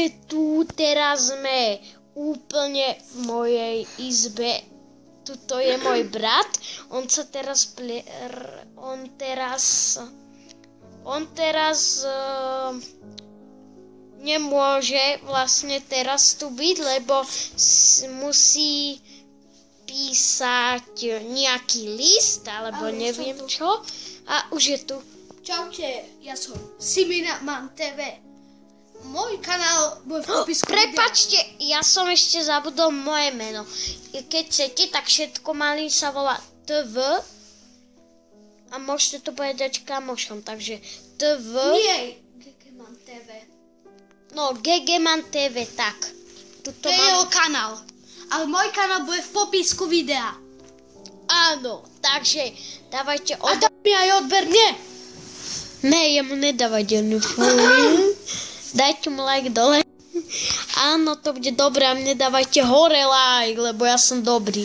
je tu, teraz sme úplne v mojej izbe. Tuto je môj brat, on teraz nemôže vlastne teraz tu byť, lebo musí písať nejaký list, alebo neviem čo. A už je tu. Čaute, ja som Simiman TV. Môj kanál bude v popisku. Prepačte, ja som ešte zabudol moje meno. Keď chcete, tak všetko malý sa volá TV. A môžete to povedať kamošom, takže TV. Nie, Gegeman TV. No, Gegeman TV, tak. To je jeho kanál. Ale môj kanál bude v popisku videa. Áno, takže dávajte A daj mi aj odber, nie? Ne, jemu nedávajte Dajte mu like dole. Áno, to bude dobré a mne dávajte hore like, lebo ja som dobrý.